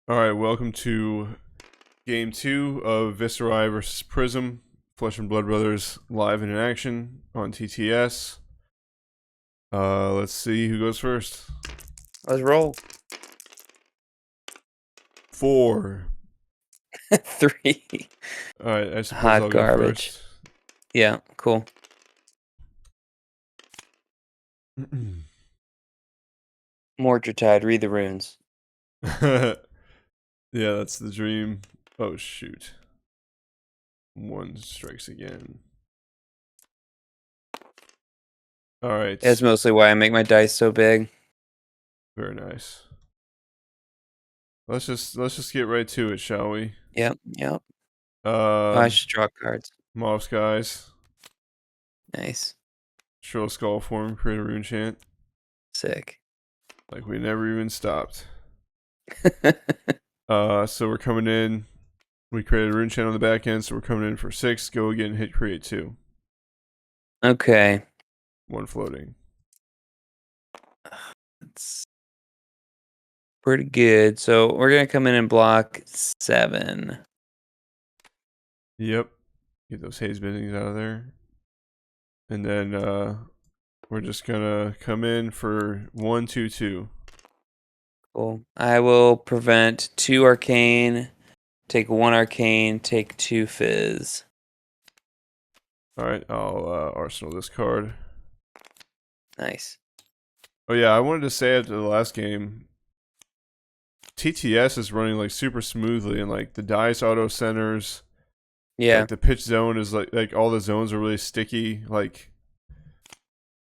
Alright, welcome to Game 2 of Viserai versus Prism. Flesh and Blood Brothers live in action on TTS. Let's see who goes first. Let's roll. 4. 3. Alright, I suppose Hot I'll garbage. go first. Yeah, cool. Mordred Tide, read the runes. Yeah, that's the dream. Oh, shoot. 1 strikes again. Alright. That's mostly why I make my dice so big. Very nice. Let's just get right to it, shall we? Yep. I should draw cards. Mauv Skies. Nice. Shrill of Skullform, create a rune chant. Sick. Like we never even stopped. So we're coming in. We created a rune chant on the back end, so we're coming in for 6. Go again, hit create 2. Okay. 1 floating. That's pretty good. So we're going to come in and block 7. Yep. Get those haze bendings out of there. And then we're just gonna come in for 1, 2, 2. Cool. I will prevent 2 arcane, take 1 arcane, take 2 fizz. Alright, I'll arsenal this card. Nice. Oh yeah, I wanted to say after the last game, TTS is running like super smoothly, and like the dice auto centers. Yeah. Like the pitch zone is like all the zones are really sticky. Like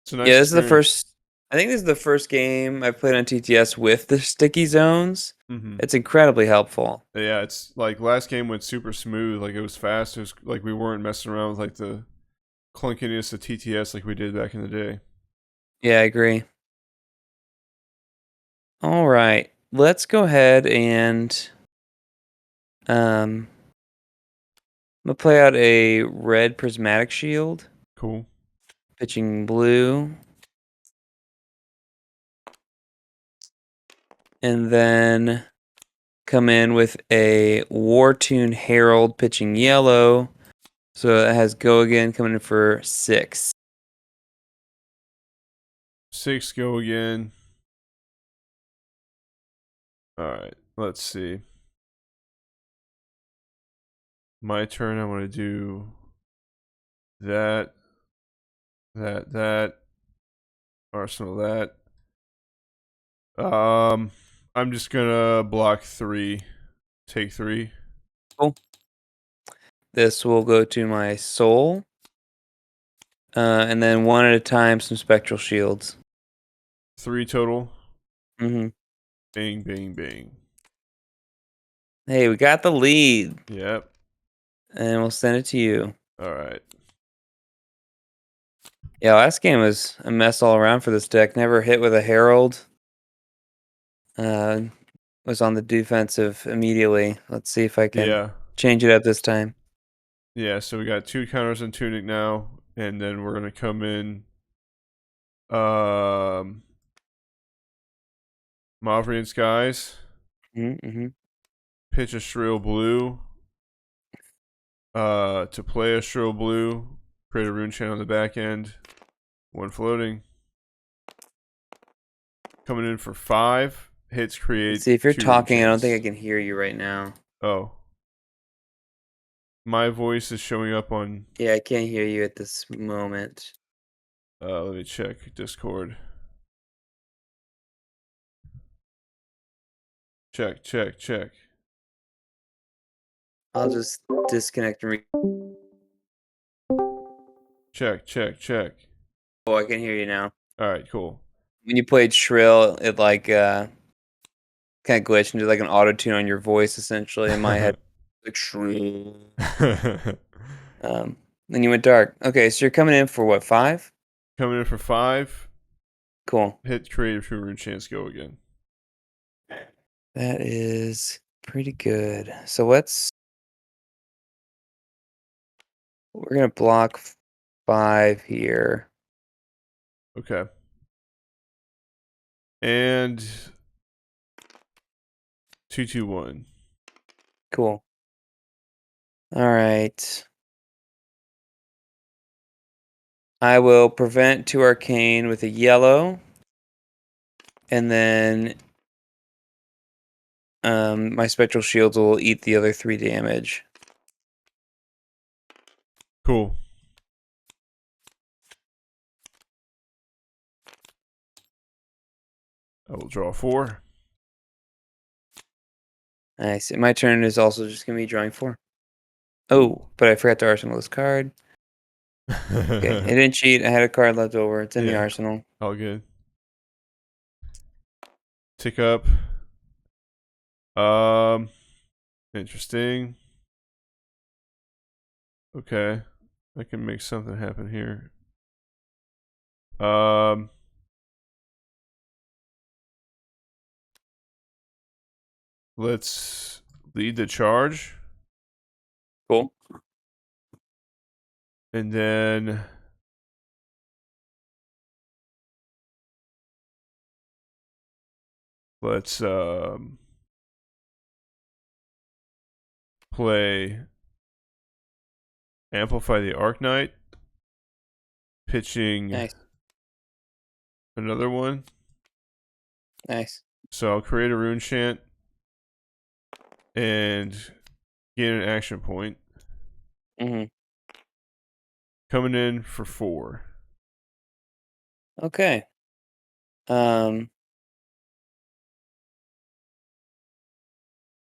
it's a nice. Yeah, this is the experience. first. I think this is the first game I've played on TTS with the sticky zones. Mm-hmm. It's incredibly helpful. Yeah, it's like last game went super smooth. Like it was fast. It was like we weren't messing around with like the clunkiness of TTS like we did back in the day. Yeah, I agree. All right, let's go ahead and I'm gonna play out a red prismatic shield. Cool. Pitching blue. And then come in with a Wartune Herald pitching yellow. So it has go again coming in for 6. 6 go again. All right. Let's see. My turn. I want to do that. Arsenal that. I'm just gonna block 3. Take 3. Cool. This will go to my soul. And then 1 at a time, some spectral shields. 3 total. Mm-hmm. Bing, bing, bing. Hey, we got the lead. Yep. And we'll send it to you. All right. Yeah, last game was a mess all around for this deck. Never hit with a Herald. Was on the defensive immediately. Let's see if I can change it up this time. Yeah, so we got 2 counters on Tunic now, and then we're gonna come in Mauvrion Skies. Mm-hmm. Pitch a Shrill Blue. To play a Shrill Blue, create a rune chant on the back end. 1 floating. Coming in for 5. Hits create. See, if you're 2 talking, I don't think I can hear you right now. Oh. My voice is showing up on. Yeah, I can't hear you at this moment. Let me check Discord. Check. I'll just disconnect and Check. Oh, I can hear you now. Alright, cool. When you played Shrill, it like kind of glitched into like an auto tune on your voice essentially in my head. Like Shrill. Then you went dark. Okay, so you're coming in for what, 5? Coming in for 5. Cool. Hit creative 2 rune chance, go again. That is pretty good. So we're gonna block 5 here. Okay. And 2/2/1. Cool. All right. I will prevent 2 arcane with a yellow. And then my spectral shields will eat the other 3 damage. Cool. I will draw 4. Nice. And my turn is also just going to be drawing 4. Oh, but I forgot to arsenal this card. Okay, it didn't cheat. I had a card left over. It's in the arsenal. All good. Tick up. Interesting. Okay. I can make something happen here. Let's lead the charge. Cool. And then let's play Amplify the Arknight, pitching Nice. another one. Nice. So I'll create a rune chant and gain an action point. Mm-hmm. Coming in for 4. Okay.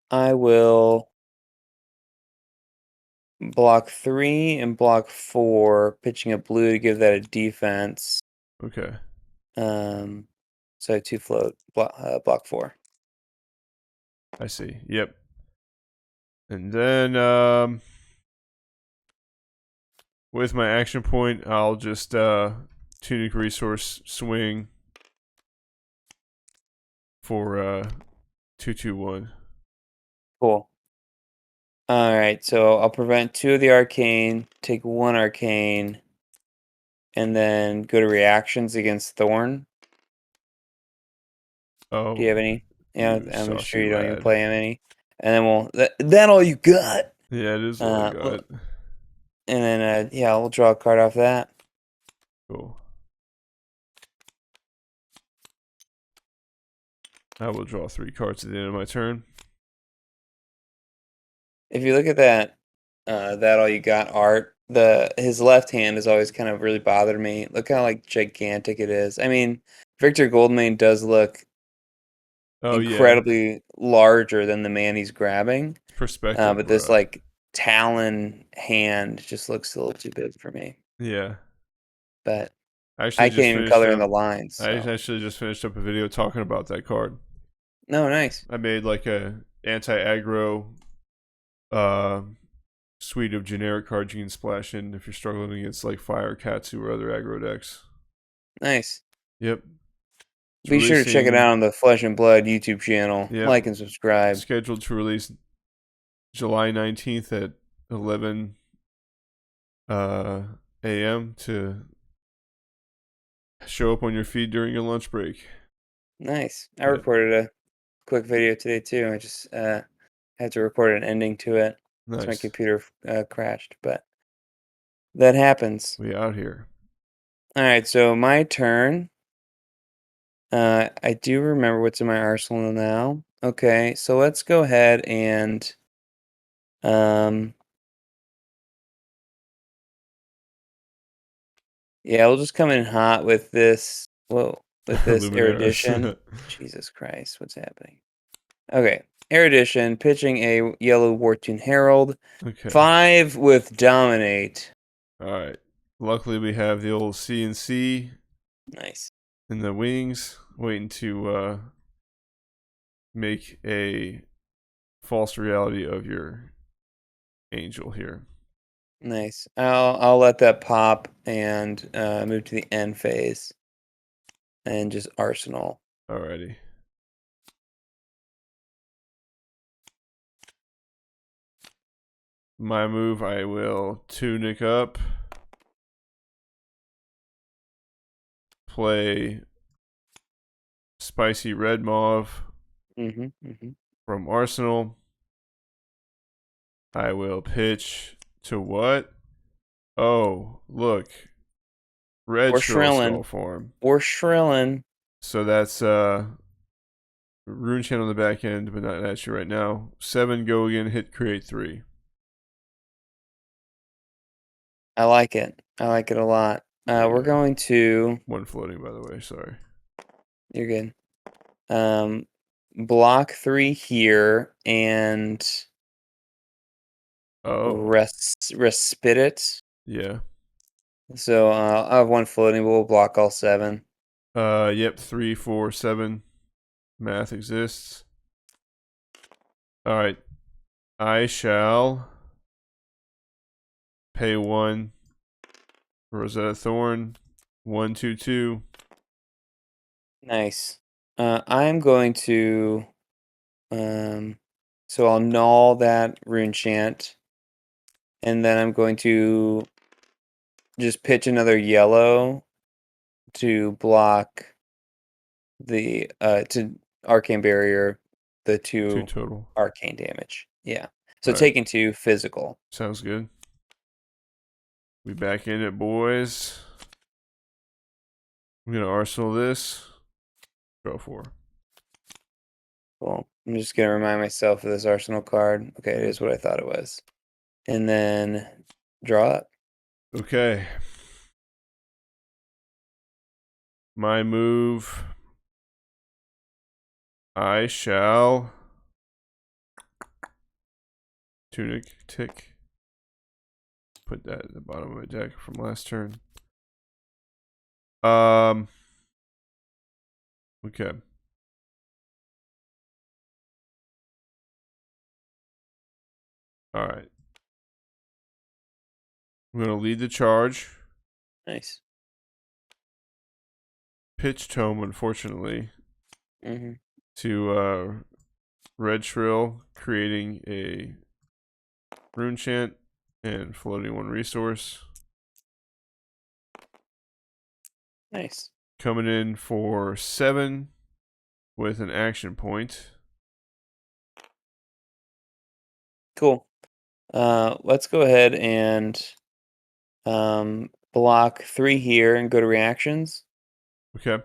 I will block 3 and block 4, pitching a blue to give that a defense. Okay. So 2 float, block 4. I see. Yep. And then with my action point, I'll just tunic resource swing for 2/2/1. Cool. All right, so I'll prevent 2 of the arcane, take 1 arcane, and then go to reactions against Thorn. Oh. Do you have any? Yeah, You I'm saucy sure you don't even lad. play any. And then that all you got. Yeah, it is all I got. And then yeah, we'll draw a card off that. Cool. I will draw 3 cards at the end of my turn. If you look at that all you got art, his left hand has always kind of really bothered me. Look how like gigantic it is. I mean, Victor Goldmane does look incredibly larger than the man he's grabbing. Perspective. But this like talon hand just looks a little too big for me. Yeah. But I can't even color in the lines. So. I actually just finished up a video talking about that card. No, nice. I made like a anti-aggro suite of generic cards you can splash in if you're struggling against like Fire, Katsu, or other aggro decks. Nice. Yep. Be sure to check it out on the Flesh and Blood YouTube channel. Yep. Like and subscribe. Scheduled to release July 19th at 11 a.m. to show up on your feed during your lunch break. Nice. I recorded a quick video today too. I just had to record an ending to it. Nice. My computer crashed, but that happens. We out here. All right, so my turn. I do remember what's in my arsenal now. Okay, so let's go ahead and yeah, we'll just come in hot with this. Whoa, with this erudition. Jesus Christ, what's happening? Okay, erudition, pitching a yellow Wartune Herald. Okay. 5 with dominate. All right. Luckily, we have the old CNC. Nice. In the wings, waiting to make a false reality of your angel here. Nice. I'll let that pop and move to the end phase and just arsenal. Alrighty. My move, I will tunic up, play spicy red mauve, from Arsenal. I will pitch to what? Oh, look. Red Shrill of Skullform. Or Shrillin'. So that's Rune Chant on the back end, but not at you right now. 7, go again, hit, create 3. I like it. I like it a lot. We're going to... 1 floating, by the way, sorry. You're good. Block 3 here, and... Respite it. Yeah. So I have 1 floating, but we'll block all 7. Yep, 3, 4, 7. Math exists. Alright. I shall pay 1 Rosetta Thorn. 1, 2, 2. Nice. I'm going to so I'll null that rune chant. And then I'm going to just pitch another yellow to block the to arcane barrier the 2 total arcane damage. Yeah. So taking 2 physical. Sounds good. We back in it, boys. I'm gonna arsenal this. Draw 4. Cool. I'm just gonna remind myself of this arsenal card. Okay, it is what I thought it was. And then draw up. Okay. My move. I shall Tunic Tick. Put that at the bottom of my deck from last turn. Okay. Alright. I'm gonna lead the charge. Nice. Pitch Tome, unfortunately. Mm-hmm. To Red Shrill, creating a Rune Chant and floating 1 resource. Nice. Coming in for 7 with an action point. Cool. Let's go ahead and block 3 here and go to reactions. Okay.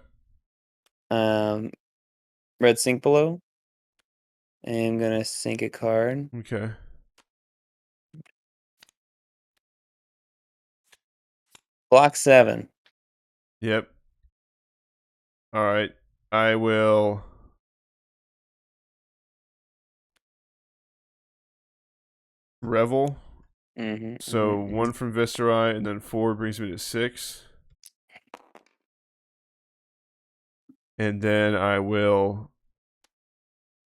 Red sink below. And I'm gonna sink a card. Okay. Block 7. Yep. Alright. I will Revel. So 1 from Viserai and then 4 brings me to 6. And then I will.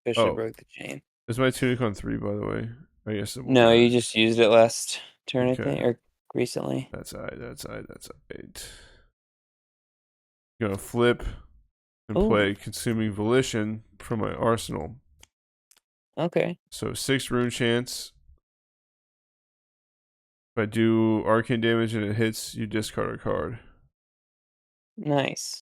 Bishop broke the chain. Is my tunic on 3, by the way? I guess it will. No, you just used it last turn, I think, or recently. That's alright. Gonna flip and play Consuming Volition from my arsenal. Okay. So 6 rune chants. If I do arcane damage and it hits, you discard a card. Nice.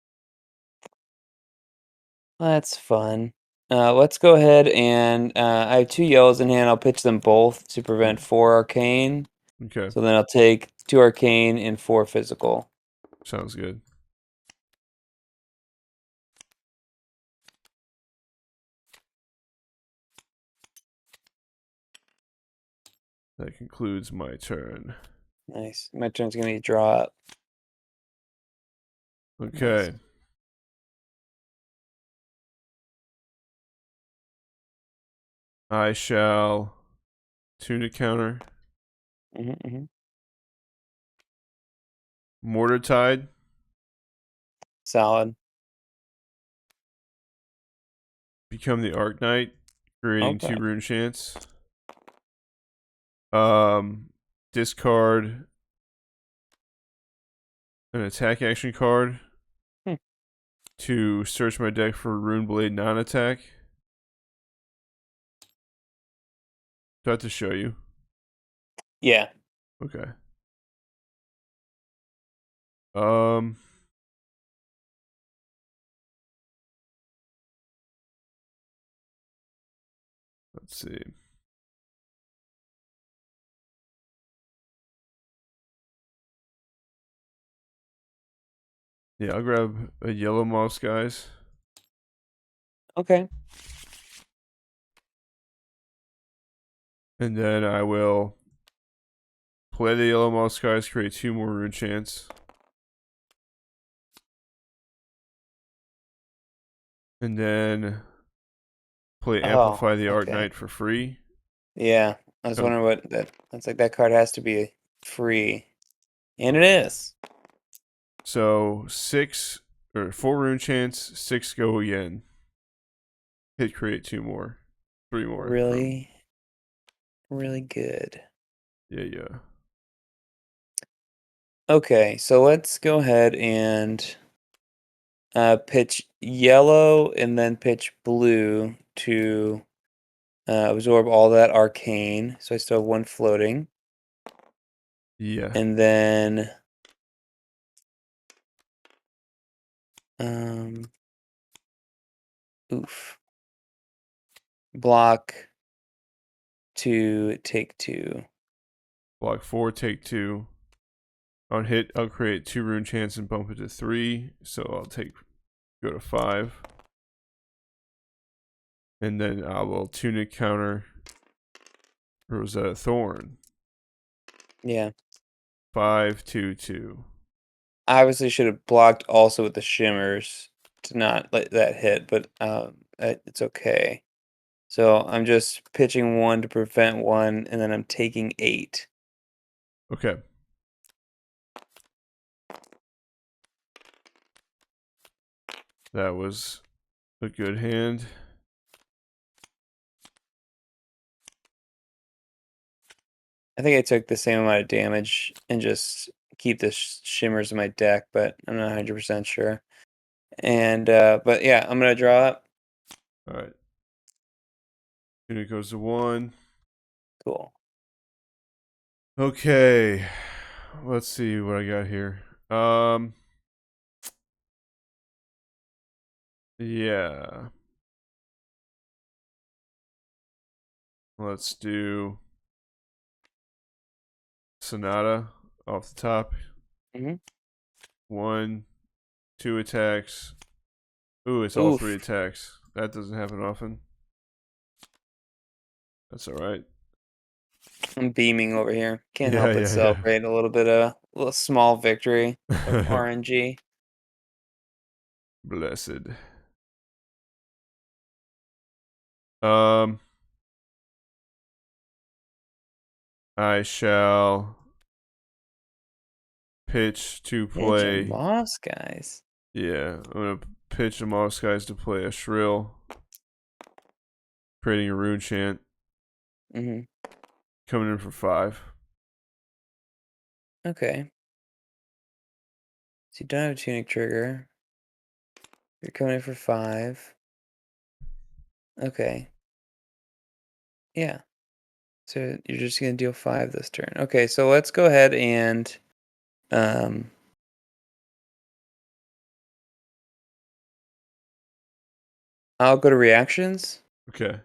That's fun. Let's go ahead and I have 2 yellows in hand. I'll pitch them both to prevent 4 arcane. Okay. So then I'll take 2 arcane and 4 physical. Sounds good. That concludes my turn. Nice. My turn's gonna be draw up. Okay. Nice. I shall Tunic counter. Mordred Tide. Solid. Become the Arknight, creating 2 rune chants. Discard an attack action card to search my deck for Runeblade non-attack. Do I have to show you? Yeah. Okay. Let's see. Yeah, I'll grab a yellow Mauv Skies. Okay. And then I will play the yellow Mauv Skies, create 2 more rune chants. And then play Amplify the Arknight for free. Yeah, I was wondering what that. That's like that card has to be free, and it is. So 4 rune chants, 6 go again. Hit create 2 more, 3 more. Really, really good. Yeah. Okay, so let's go ahead and pitch yellow and then pitch blue to absorb all that arcane. So I still have 1 floating. Yeah. And then oof. Block to take 2. Block 4, take 2. On hit, I'll create 2 rune chants and bump it to 3. So I'll go to 5. And then I will Tunic counter Rosetta Thorn. Yeah. 5, 2, 2. I obviously should have blocked also with the shimmers to not let that hit, but it's okay. So I'm just pitching 1 to prevent 1, and then I'm taking 8. Okay. That was a good hand. I think I took the same amount of damage and just keep the shimmers in my deck, but I'm not 100% sure. And but yeah, I'm gonna draw it. All right. Tunic goes to 1. Cool. Okay. Let's see what I got here. Yeah. Let's do Sonata off the top. 1, 2 attacks. Ooh, it's all 3 attacks. That doesn't happen often. That's all right. I'm beaming over here. Can't help but celebrate a little bit of a little small victory of RNG. Blessed. I shall pitch to play Mauv Skies. Yeah, I'm gonna pitch the Mauv Skies to play a Shrill, creating a rune chant. Coming in for 5. Okay. So you don't have a tunic trigger. You're coming in for 5. Okay. Yeah. So you're just gonna deal 5 this turn. Okay, so let's go ahead and I'll go to reactions. Okay.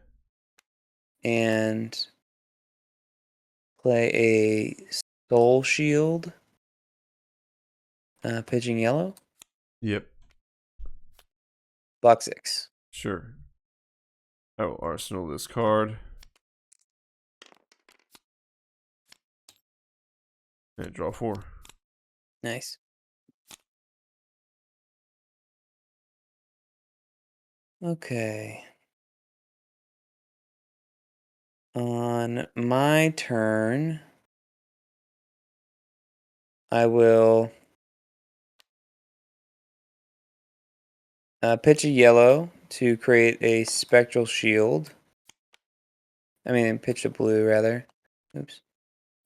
And play a Soul Shield. Pitching yellow. Yep. Block 6. Sure. I will arsenal this card. And draw 4. Nice. Okay. On my turn, I will pitch a yellow to create a spectral shield. I mean, pitch a blue, rather. Oops.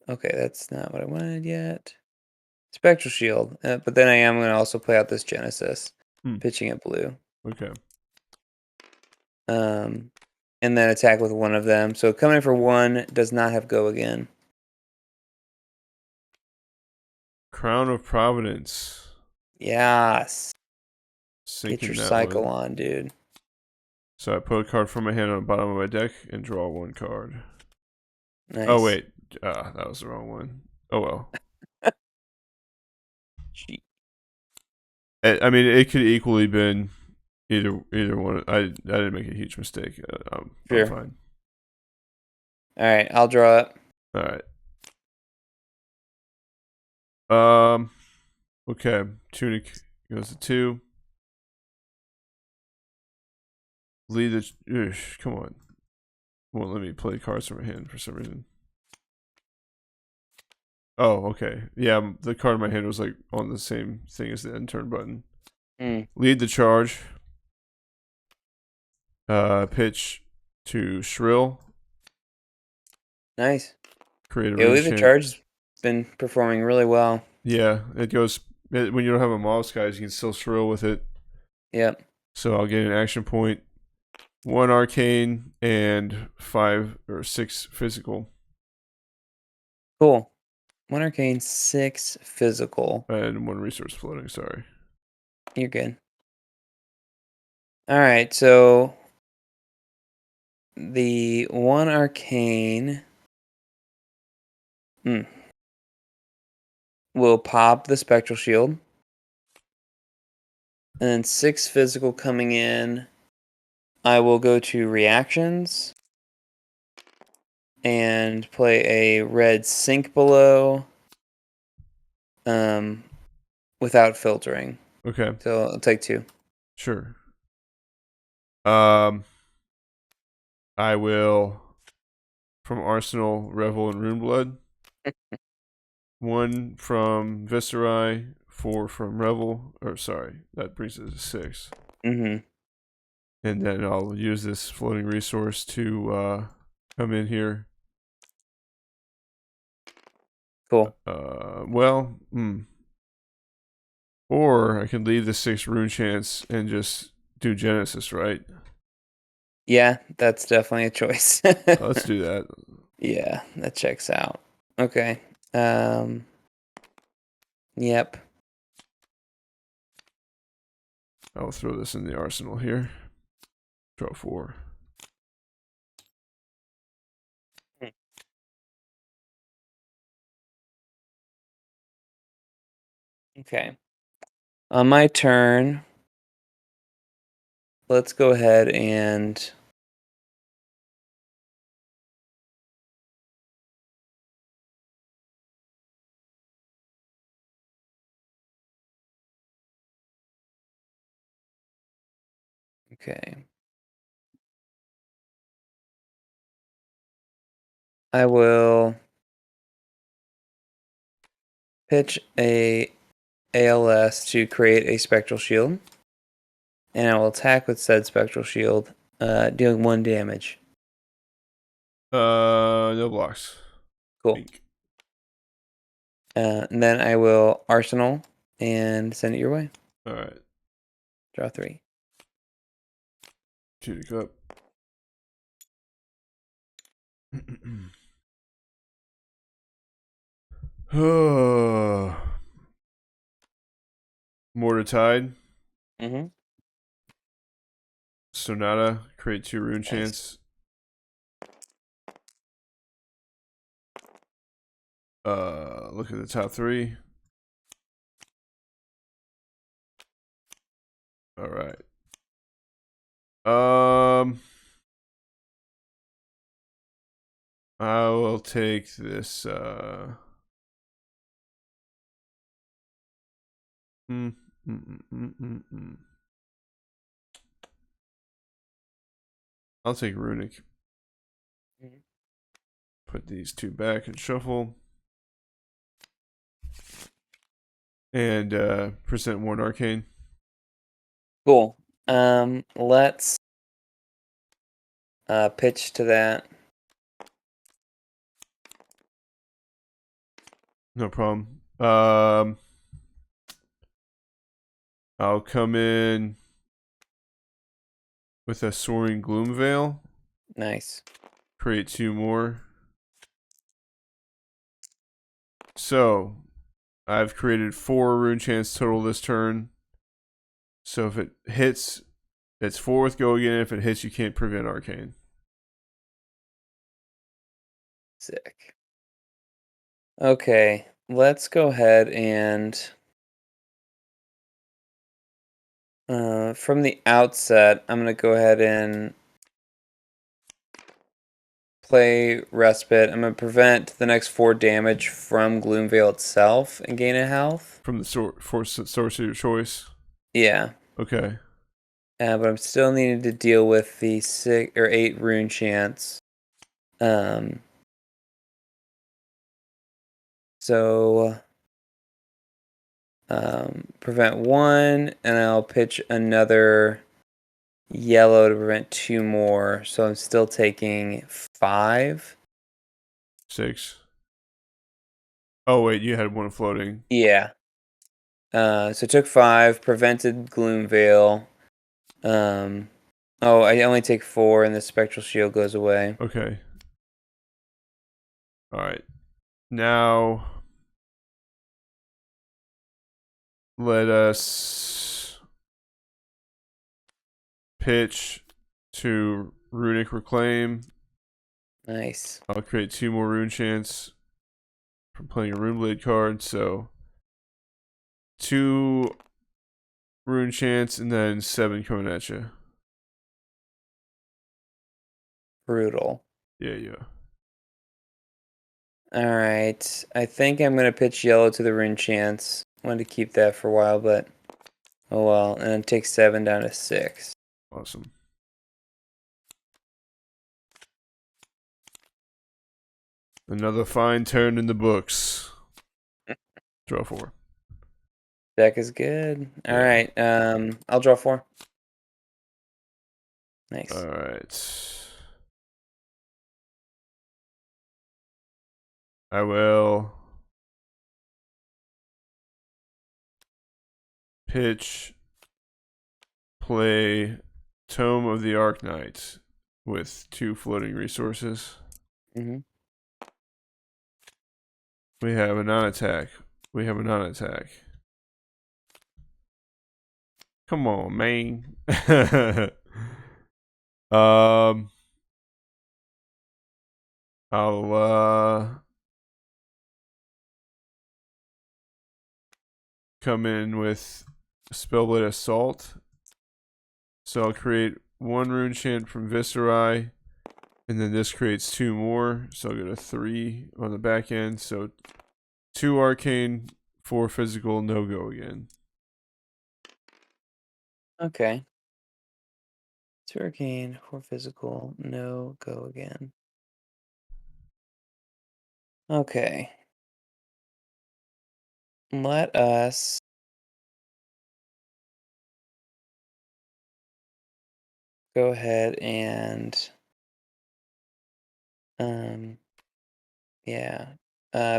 Okay, that's not what I wanted yet. Spectral shield. But then I am going to also play out this Genesis, pitching it blue. Okay. And then attack with 1 of them. So coming in for 1 does not have go again. Crown of Providence. Yes. Sinking Get your that cycle one. on, dude. So I put a card from my hand on the bottom of my deck and draw 1 card. Nice. Oh wait, that was the wrong one. Oh well. I mean, it could equally been either one. I didn't make a huge mistake. I'm fine. All right, I'll draw it. All right. Okay. Tunic goes to 2. Lead the. Come on. Won't let me play cards from my hand for some reason. Oh, okay. Yeah, the card in my hand was like on the same thing as the end turn button. Lead the charge. Pitch to Shrill. Nice. Create a Lead the charge has been performing really well. Yeah, it goes when you don't have a Mauv Skies, you can still Shrill with it. Yep. So I'll get an action point, 1 arcane and 5 or 6 physical. Cool. 1 arcane, 6 physical. And 1 resource floating, sorry. You're good. Alright, so the 1 arcane will pop the spectral shield. And then 6 physical coming in. I will go to reactions and play a red sink below without filtering. Okay. So I'll take 2. Sure. I will from Arsenal, Revel, and Runeblood. 1 from Viserai, 4 from Revel. Or sorry, that brings it to 6. Mm-hmm. And then I'll use this floating resource to come in here. Cool. Or I can leave the 6 rune chance and just do Genesis, right? Yeah, that's definitely a choice. Let's do that. Yeah, that checks out. Okay. Yep. I'll throw this in the arsenal here. Draw 4. Okay. On my turn, let's go ahead and okay. I will pitch a ALS to create a spectral shield. And I will attack with said spectral shield, dealing 1 damage. No blocks. Cool. And then I will arsenal and send it your way. All right. Draw 3. Tunic up. Mordred Tide. Mm-hmm. Sonata, create 2 rune chance. Look at the top 3. All right. I will take this. I'll take Runic. Put these 2 back and shuffle. And present 1 arcane. Cool. Let's pitch to that. No problem. I'll come in with a Soaring Gloomveil. Nice. Create 2 more. So, I've created 4 rune chance total this turn. So if it hits It's 4 with go again. If it hits, you can't prevent arcane. Sick. Okay, let's go ahead and from the outset, I'm gonna go ahead and play Respite. I'm gonna prevent the next 4 damage from Gloomveil itself and gain a health. From the source of your choice? Yeah. Okay. But I'm still needing to deal with the 6 or 8 rune chance. So prevent 1, and I'll pitch another yellow to prevent 2 more. So I'm still taking 5. 6. Oh wait, you had 1 floating. Yeah. So I took 5, prevented Gloomveil. Oh, I only take 4, and the Spectral Shield goes away. Okay. Alright. Now, let us pitch to Runic Reclaim. Nice. I'll create 2 more rune chance from playing a Runeblade card, so 2 rune chance and then 7 coming at you. Brutal. Yeah. Alright. I think I'm going to pitch yellow to the rune chance. Wanted to keep that for a while, but oh well. And then take 7 down to 6. Awesome. Another fine turn in the books. Draw 4. Deck is good. Yeah. Alright. I'll draw 4. Nice. Alright. I will pitch, play Tome of the Arknight with 2 floating resources. Mm-hmm. We have a non-attack. We have a non-attack. Come on, man. I'll come in with Spellblade Assault. So I'll create 1 rune chant from Viserai, and then this creates 2 more. So I'll get a 3 on the back end. So 2 arcane, 4 physical, no go again. Okay. 2 arcane, 4 physical, no go again. Okay. Let us go ahead and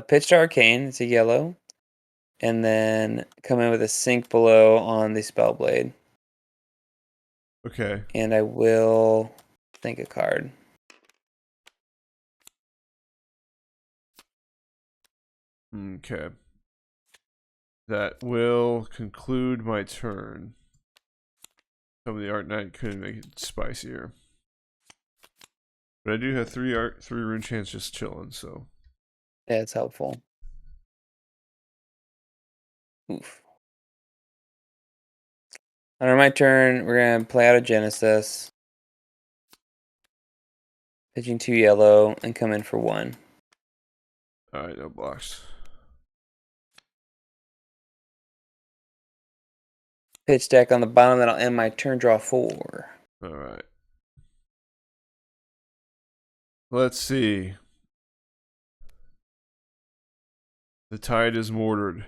pitch to arcane, it's a yellow, and then come in with a sink below on the Spellblade. Okay. And I will think a card. Okay. That will conclude my turn. Some of the Arknight could make it spicier. But I do have 3 rune chants just chilling, so. Yeah, it's helpful. Oof. On my turn, we're going to play out a Genesis. Pitching 2 yellow and come in for 1. Alright, no blocks. Pitch deck on the bottom, then I'll end my turn, draw 4. Alright. Let's see. The tide is Mordred.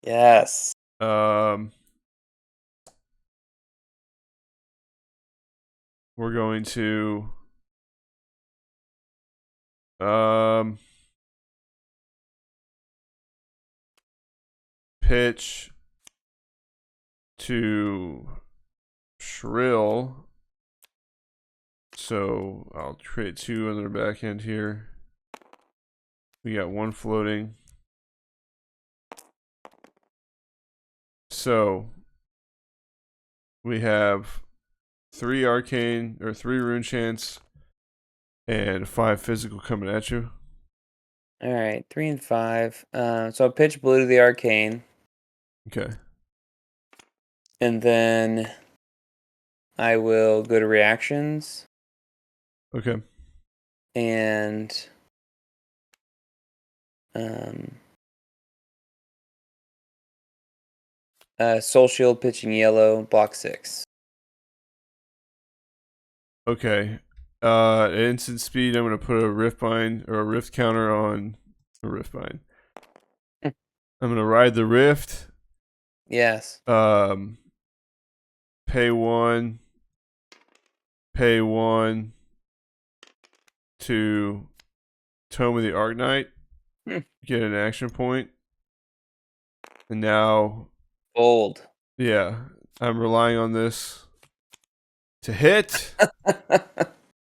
Yes. We're going to pitch to Shrill. So I'll create 2 on their back end here. We got 1 floating. So we have 3 arcane or 3 rune chants and 5 physical coming at you. All right, 3 and 5. So I'll pitch blue to the arcane. Okay. And then I will go to reactions. Okay. And Soul Shield pitching yellow, block 6. Okay. At instant speed, I'm gonna put a rift bind or a rift counter on a rift bind. I'm gonna ride the rift. Yes. Pay 1 to Tome of the Arknight. Get an action point. And now Bold. yeah, I'm relying on this to hit.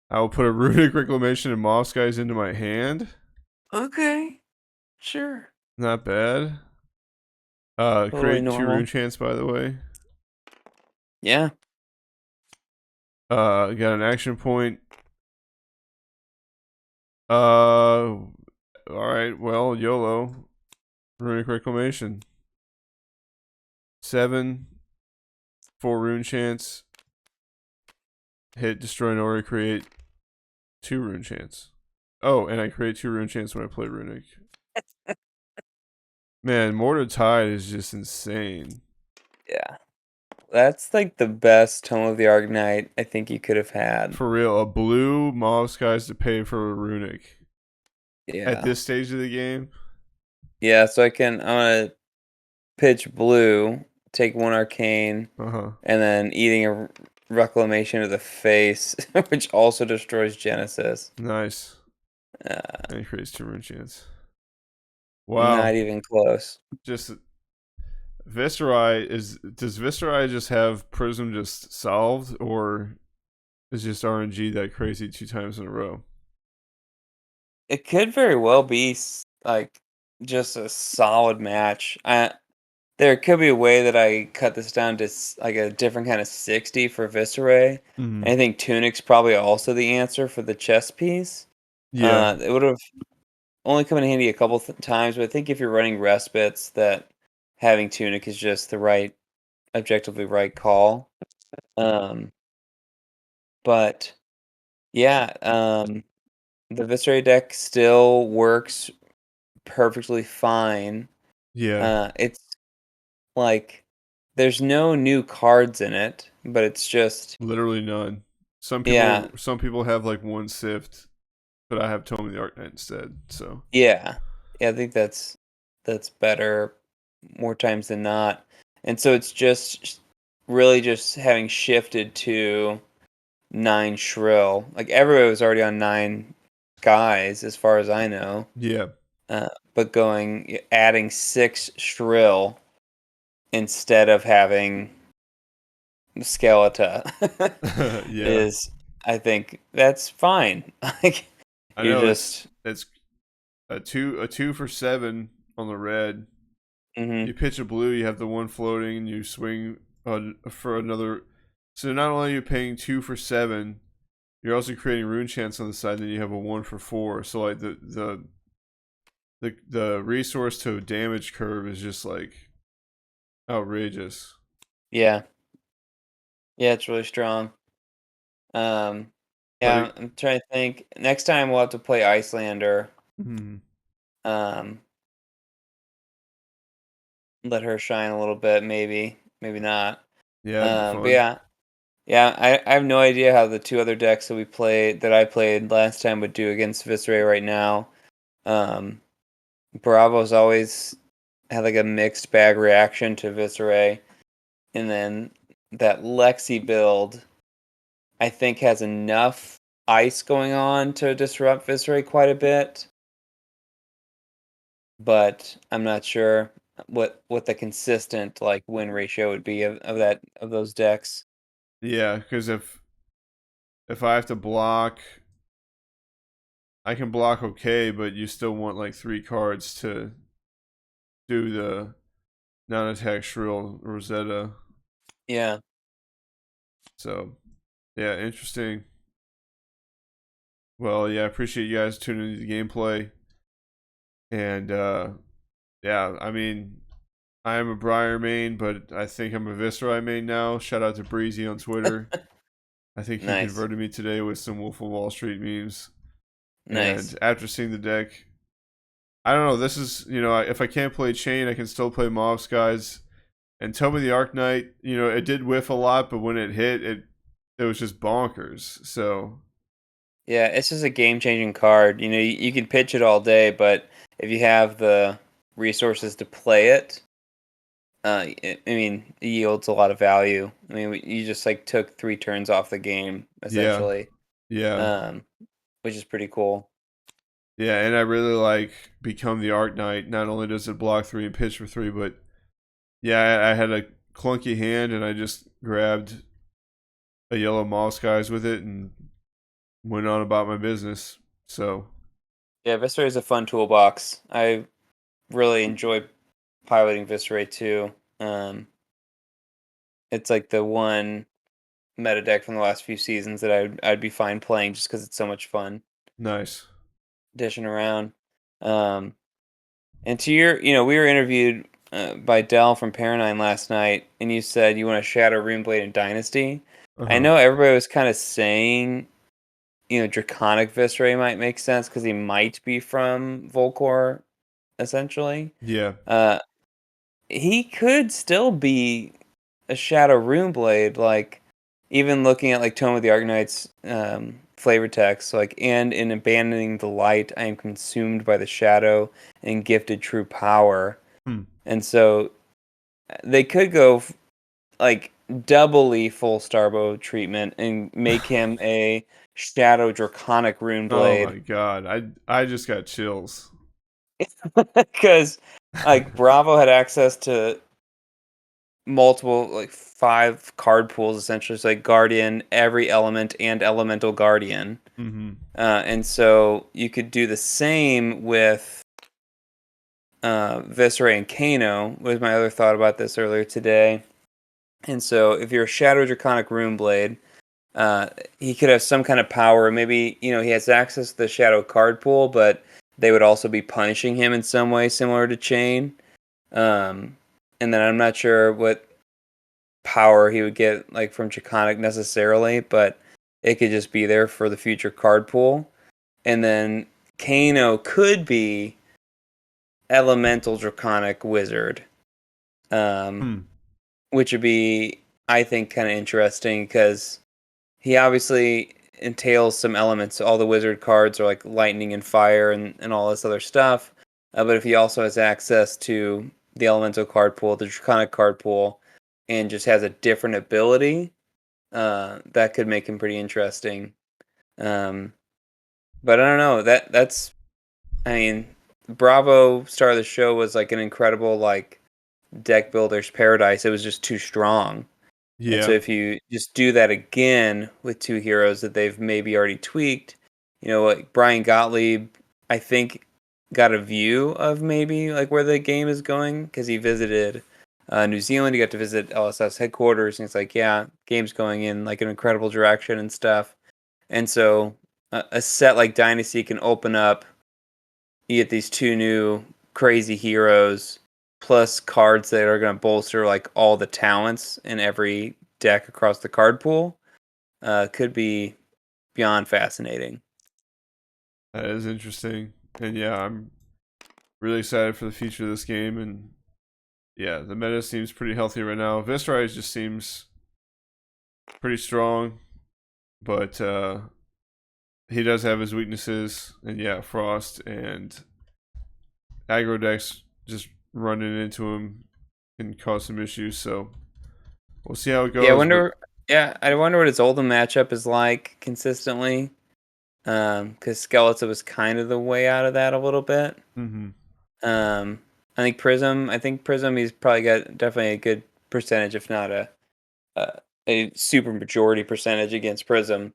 I will put a Runic Reclamation and Mauv Skies into my hand. Okay. Sure. Not bad. Totally Create 2 normal. rune chants, by the way. Yeah. Got an action point. Alright, well, YOLO. Runic Reclamation. 7. 4 rune chants. Hit, destroy, and or create 2 rune chants. Oh, and I create 2 rune chants when I play Runic. Man, Mordred Tide is just insane. Yeah. That's like the best Tome of the Arknight I think you could have had. For real, a blue Mauv Skies to pay for a Runic. Yeah. At this stage of the game? Yeah, so I'm gonna pitch blue, take 1 arcane, and then eating a reclamation of the face, which also destroys Genesis. Nice. And he creates 2 rune chants. Wow. Not even close. Just Viserai does Viserai just have Prism just solved, or is just RNG that crazy 2 times in a row? It could very well be like just a solid match. There could be a way that I cut this down to like a different kind of 60 for Viserai. And I think Tunic's probably also the answer for the chess piece. Yeah. It would have only come in handy a couple times, but I think if you're running respites, that having Tunic is just the objectively right call. But yeah, the Viserai deck still works perfectly fine. Yeah. It's like there's no new cards in it, but it's just literally none. Some yeah. people have like 1 Sift, but I have Tome of the Arknight instead. So Yeah, I think that's better more times than not. And so it's just really just having shifted to 9 Shrill. Like everybody was already on 9 Skies as far as I know. yeah. But adding 6 Shrill instead of having Skeleton Yeah. is, I think that's fine. Like I know it's a 2 for 7 on the red. You pitch a blue, you have the 1 floating, and you swing for another. So not only are you paying 2 for 7, you're also creating rune chants on the side. Then you have a 1 for 4. So like the resource to damage curve is just like outrageous. Yeah, it's really strong. Yeah, I'm trying to think. Next time we'll have to play Icelander. Let her shine a little bit, maybe not. Yeah, but I have no idea how the 2 other decks that I played last time would do against Viserai right now. Bravo's always had like a mixed bag reaction to Viserai, and then that Lexi build, I think, has enough ice going on to disrupt Viserai quite a bit, but I'm not sure what the consistent like win ratio would be of those decks. Yeah, because if I have to block, I can block okay, but you still want like 3 cards to do the non-attack Shrill Rosetta. Yeah. So, yeah, interesting. Well, yeah, I appreciate you guys tuning into the gameplay. And, yeah, I mean, I am a Briar main, but I think I'm a Viserai main now. Shout out to Breezy on Twitter. I think he Nice. converted me today with some Wolf of Wall Street memes. Nice. And after seeing the deck, I don't know. This is, if I can't play Chain, I can still play Mauv Skies. And Tome the Arknight, it did whiff a lot, but when it hit, it was just bonkers. So Yeah, it's just a game-changing card. You can pitch it all day, but if you have the resources to play it, I mean, it yields a lot of value. I mean, you just like took 3 turns off the game yeah, essentially, yeah, um, which is pretty cool. yeah. And I really like Become the Arknight. Not only does it block 3 and pitch for 3, but yeah, I had a clunky hand and I just grabbed a yellow Mauv Skies with it and went on about my business. So Yeah, Viserai is a fun toolbox. I really enjoy piloting Viserai too. Um, it's like the one meta deck from the last few seasons that I'd be fine playing just because it's so much fun nice. dishing around. Um, and to we were interviewed by Dell from Paranine last night, and you said you want to shadow Runeblade and Dynasty. I Uh-huh. know everybody was kind of saying, Draconic Viserai might make sense because he might be from Volcor, essentially. Yeah. Uh, he could still be a Shadow Runeblade, like even looking at like Tome of the Arknight's flavor text, like and in abandoning the light, I am consumed by the shadow and gifted true power. Hmm. And so they could go like doubly full Starbow treatment and make him a Shadow Draconic Oh Runeblade. my god. I just got chills. Because like Bravo had access to multiple like 5 card pools essentially. It's like Guardian, every element, and Elemental Guardian. Mm-hmm. And so you could do the same with Viserai and Kano, was my other thought about this earlier today. And so if you're a Shadow Draconic Runeblade, he could have some kind of power. Maybe, he has access to the Shadow card pool, but they would also be punishing him in some way similar to Chain. And then I'm not sure what power he would get like from Draconic necessarily, but it could just be there for the future card pool. And then Kano could be Elemental Draconic Wizard, um, Hmm. which would be, I think, kind of interesting because he obviously entails some elements. All the wizard cards are like lightning and fire and all this other stuff. But if he also has access to the elemental card pool, the draconic card pool, and just has a different ability, that could make him pretty interesting. Um, but I don't know. I mean, Bravo Star of the Show was like an incredible like deck builder's paradise. It was just too strong. And so Yeah. if you just do that again with 2 heroes that they've maybe already tweaked, like Brian Gottlieb, I think got a view of maybe like where the game is going because he visited New Zealand. He got to visit LSS headquarters, and it's like, yeah, game's going in like an incredible direction and stuff. And so a set like Dynasty can open up. You get these 2 new crazy heroes plus cards that are going to bolster like all the talents in every deck across the card pool. Could be beyond fascinating. That is interesting. And yeah, I'm really excited for the future of this game. And yeah, the meta seems pretty healthy right now. Viserai just seems pretty strong, but he does have his weaknesses. And yeah, Frost and aggro decks just running into him can cause some issues. So we'll see how it Yeah, I goes. But wonder. Yeah, I wonder what his Oldham matchup is like consistently. Because Skeleton was kind of the way out of that a little bit. mm-hmm. Um, I think Prism. He's probably got definitely a good percentage, if not a super majority percentage against Prism.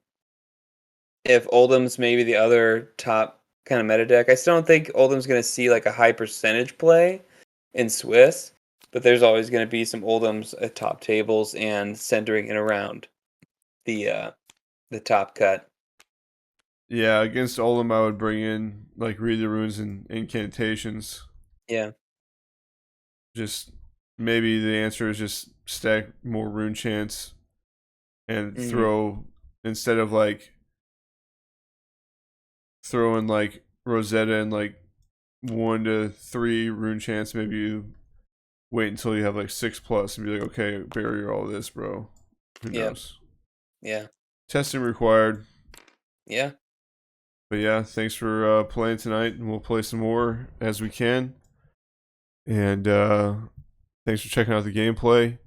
If Oldham's maybe the other top kind of meta deck, I still don't think Oldham's going to see like a high percentage play in Swiss, but there's always going to be some Oldhams at top tables and centering it around the top cut. Yeah, against Olim, I would bring in like Read the Runes and Incantations. Yeah. Just maybe the answer is just stack more rune chants and throw, instead of like throwing like Rosetta and like 1 to 3 rune chants, maybe you wait until you have like 6+ and be like, okay, barrier all this, bro. Who knows? Yeah. Testing required. Yeah. But yeah, thanks for playing tonight, and we'll play some more as we can. And thanks for checking out the gameplay.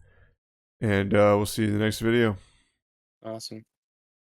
And we'll see you in the next video. Awesome.